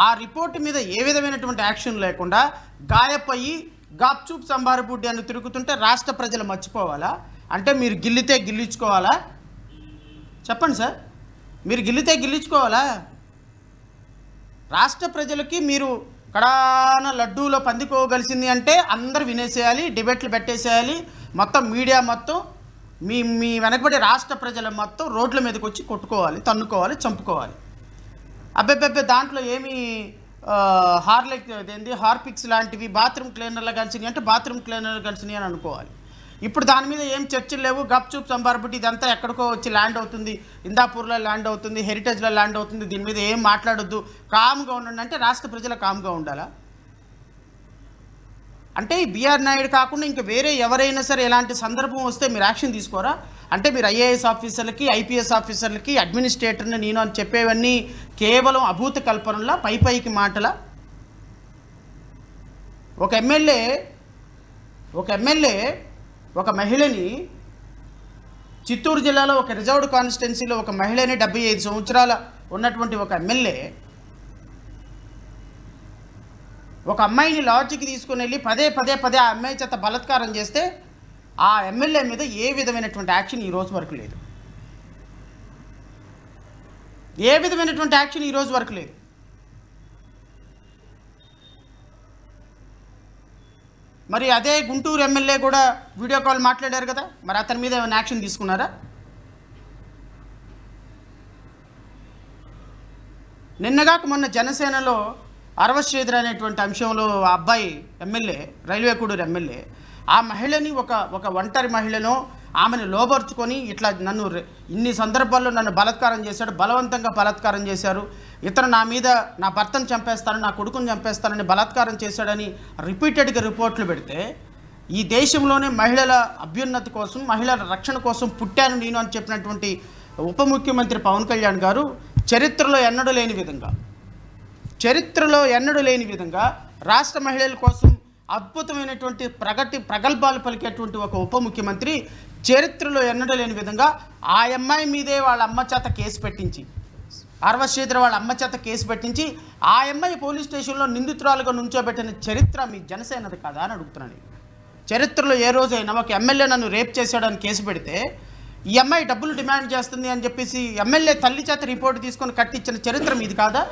ఆ రిపోర్ట్ మీద ఏ విధమైనటువంటి యాక్షన్ లేకుండా గాయపయ్యి గాప్చూప్ సంబారబుడ్డి అని తిరుగుతుంటే రాష్ట్ర ప్రజలు మర్చిపోవాలా? అంటే మీరు గిల్లితే గిల్లించుకోవాలా? చెప్పండి సార్, మీరు గిల్లితే గిల్లించుకోవాలా? రాష్ట్ర ప్రజలకి మీరు కడాన లడ్డూలో పందికోగలిసింది అంటే అందరు వినేసేయాలి, డిబేట్లు పెట్టేసేయాలి, మొత్తం మీడియా మొత్తం మీ వెనకబడి రాష్ట్ర ప్రజల మొత్తం రోడ్ల మీదకి వచ్చి కొట్టుకోవాలి, తన్నుకోవాలి, చంపుకోవాలి. అబ్బెబ్బెబ్బే దాంట్లో ఏమి హార్పిక్స్ లాంటివి బాత్రూమ్ క్లీనర్లు కలిసినాయి అంటే బాత్రూమ్ క్లీనర్లు కలిసినాయి అని అనుకోవాలి. ఇప్పుడు దాని మీద ఏం చర్చలు లేవు. గప్చూప్ సంబారబుట్టి ఇదంతా ఎక్కడికో వచ్చి ల్యాండ్ అవుతుంది, ఇందాపూర్లో ల్యాండ్ అవుతుంది, హెరిటేజ్లో ల్యాండ్ అవుతుంది, దీని మీద ఏం మాట్లాడొద్దు, కామ్గా ఉండండి అంటే రాష్ట్ర ప్రజలు కామ్గా ఉండాలా? అంటే బిఆర్ నాయుడు కాకుండా ఇంకా వేరే ఎవరైనా సరే ఎలాంటి సందర్భం వస్తే మీరు యాక్షన్ తీసుకోరా? అంటే మీరు ఐఏఎస్ ఆఫీసర్లకి, ఐపీఎస్ ఆఫీసర్లకి, అడ్మినిస్ట్రేటర్ని నేను అని చెప్పేవన్నీ కేవలం అభూత కల్పనలా, పైకి మాటల. ఒక ఎమ్మెల్యే ఒక మహిళని, చిత్తూరు జిల్లాలో ఒక రిజర్వ్డ్ కాన్స్టిట్యున్సీలో ఒక మహిళని 75 సంవత్సరాల ఉన్నటువంటి ఒక ఎమ్మెల్యే ఒక అమ్మాయిని లాడ్జికి తీసుకుని వెళ్ళి పదే ఆ అమ్మాయి చేత బలాత్కారం చేస్తే ఆ ఎమ్మెల్యే మీద ఏ విధమైనటువంటి యాక్షన్ ఈ రోజు వరకు లేదు. ఏ విధమైనటువంటి యాక్షన్ ఈ రోజు వరకు లేదు. మరి అదే గుంటూరు ఎమ్మెల్యే కూడా వీడియో కాల్ మాట్లాడారు కదా, మరి అతని మీద ఏమైనా యాక్షన్ తీసుకున్నారా? నిన్నగాక మొన్న జనసేనలో అరవశ్రీధర్ అనేటువంటి అంశంలో ఆ అబ్బాయి ఎమ్మెల్యే, రైల్వే కూడూరు ఎమ్మెల్యే, ఆ మహిళని ఒక ఒంటరి మహిళను ఆమెను లోబర్చుకొని ఇట్లా నన్ను ఇన్ని సందర్భాల్లో నన్ను బలాత్కారం చేశాడు, బలవంతంగా బలాత్కారం చేశారు, ఇతను నా మీద నా భర్తను చంపేస్తాను, నా కొడుకుని చంపేస్తానని బలాత్కారం చేశాడని రిపీటెడ్గా రిపోర్ట్లు పెడితే, ఈ దేశంలోనే మహిళల అభ్యున్నతి కోసం, మహిళల రక్షణ కోసం పుట్టాను నేను అని చెప్పినటువంటి ఉప ముఖ్యమంత్రి పవన్ కళ్యాణ్ గారు చరిత్రలో ఎన్నడూ లేని విధంగా రాష్ట్ర మహిళల కోసం అద్భుతమైనటువంటి ప్రగల్భాలు పలికేటువంటి ఒక ఉప ముఖ్యమంత్రి చరిత్రలో ఎన్నడూ లేని విధంగా ఆ అమ్మాయి మీదే వాళ్ళ అమ్మ చేత కేసు పెట్టించి, అరవశ్రీధర్ వాళ్ళ అమ్మ చేత కేసు పెట్టించి ఆ అమ్మాయి పోలీస్ స్టేషన్లో నిందితురాలుగా నుంచోబెట్టిన చరిత్ర మీ జనసేనది కదా అని అడుగుతున్నాను. చరిత్రలో ఏ రోజైనా ఒక ఎమ్మెల్యే నన్ను రేప్ చేశాడని కేసు పెడితే ఈ అమ్మాయి డబ్బులు డిమాండ్ చేస్తుంది అని చెప్పేసి ఎమ్మెల్యే తల్లి చేత రిపోర్ట్ తీసుకొని కట్టించిన చరిత్ర మీది కాదా?